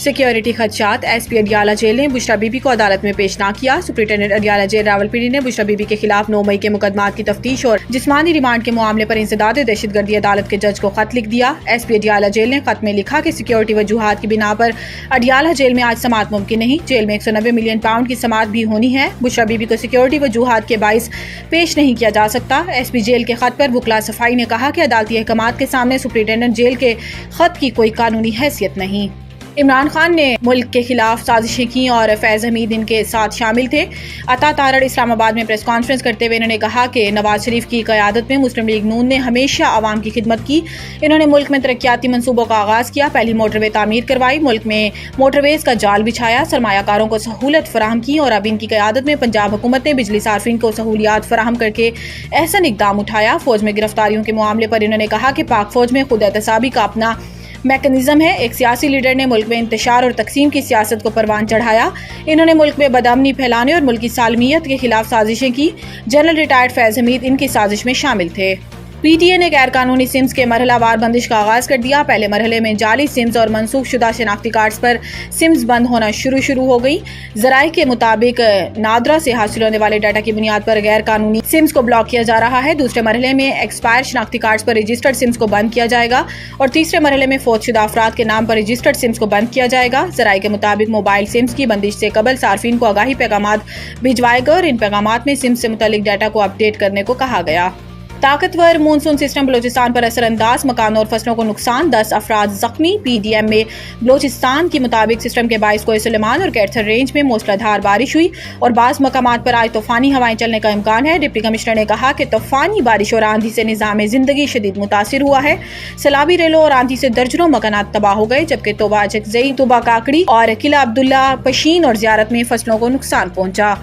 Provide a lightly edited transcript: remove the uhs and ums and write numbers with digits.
Security خدشات، S P Adiala jail نے Bushra be be کو عدالت میں پیش نہ کیا۔ سپرنٹینڈنٹ اڈیالہ جیل راولپنڈی نے بشریٰ بی بی کے خلاف 9 مئی کے مقدمات کی تفتیش اور جسمانی ریمانڈ کے معاملے پر انسداد دہشت گردی عدالت کے جج کو خط لکھ دیا۔ ایس پی اڈیالہ جیل نے خط میں لکھا کہ سیکیورٹی وجوہات کی بنا پر اڈیالہ جیل میں آج سماعت ممکن نہیں۔ جیل میں 190 ملین پاؤنڈ کی سماعت بھی ہونی ہے۔ بشریٰ بی بی کو سیکیورٹی وجوہات کے باعث پیش نہیں کیا جا سکتا۔ ایس پی جیل کے خط پر وکلاء صفائی نے کہا کہ عدالتی احکامات کے سامنے سپرنٹینڈنٹ جیل کے خط کی کوئی قانونی حیثیت نہیں۔ عمران خان نے ملک کے خلاف سازشیں کی اور فیض حمید ان کے ساتھ شامل تھے۔ عطا تارڑ اسلام آباد میں پریس کانفرنس کرتے ہوئے انہوں نے کہا کہ نواز شریف کی قیادت میں مسلم لیگ نون نے ہمیشہ عوام کی خدمت کی۔ انہوں نے ملک میں ترقیاتی منصوبوں کا آغاز کیا، پہلی موٹر وے تعمیر کروائی، ملک میں موٹر ویز کا جال بچھایا، سرمایہ کاروں کو سہولت فراہم کی، اور اب ان کی قیادت میں پنجاب حکومت نے بجلی صارفین کو سہولیات فراہم کر کے احسن اقدام اٹھایا۔ فوج میں گرفتاریوں کے معاملے پر انہوں نے کہا کہ پاک فوج میں خود احتسابی کا اپنا میکانزم ہے۔ ایک سیاسی لیڈر نے ملک میں انتشار اور تقسیم کی سیاست کو پروان چڑھایا۔ انہوں نے ملک میں بدامنی پھیلانے اور ملکی سالمیت کے خلاف سازشیں کی۔ جنرل ریٹائرڈ فیض حمید ان کی سازش میں شامل تھے۔ پی ٹی اے نے غیر قانونی سمز کے مرحلہ وار بندش کا آغاز کر دیا۔ پہلے مرحلے میں جعلی سمز اور منسوخ شدہ شناختی کارڈز پر سمز بند ہونا شروع ہو گئی۔ ذرائع کے مطابق نادرا سے حاصل ہونے والے ڈیٹا کی بنیاد پر غیر قانونی سمز کو بلاک کیا جا رہا ہے۔ دوسرے مرحلے میں ایکسپائر شناختی کارڈز پر رجسٹرڈ سمز کو بند کیا جائے گا اور تیسرے مرحلے میں فوت شدہ افراد کے نام پر رجسٹرڈ سمز کو بند کیا جائے گا۔ ذرائع کے مطابق موبائل سمز کی بندش سے قبل صارفین کو آگاہی پیغامات بھجوائے گا اور ان پیغامات میں سمز سے متعلق ڈیٹا کو اپ ڈیٹ کرنے کو کہا گیا۔ طاقتور مونسون سسٹم بلوچستان پر اثر انداز، مکانوں اور فصلوں کو نقصان، 10 افراد زخمی۔ پی ڈی ایم میں بلوچستان کے مطابق سسٹم کے باعث کوہ سلیمان اور کیتھر رینج میں موسلا دھار بارش ہوئی اور بعض مقامات پر آج طوفانی ہوائیں چلنے کا امکان ہے۔ ڈپٹی کمشنر نے کہا کہ طوفانی بارش اور آندھی سے نظام زندگی شدید متاثر ہوا ہے۔ سیلابی ریلوں اور آندھی سے درجنوں مکانات تباہ ہو گئے، جبکہ توبہ چکزئی، توبہ کاکڑی اور قلعہ عبداللہ پشین اور زیارت میں فصلوں کو نقصان پہنچا۔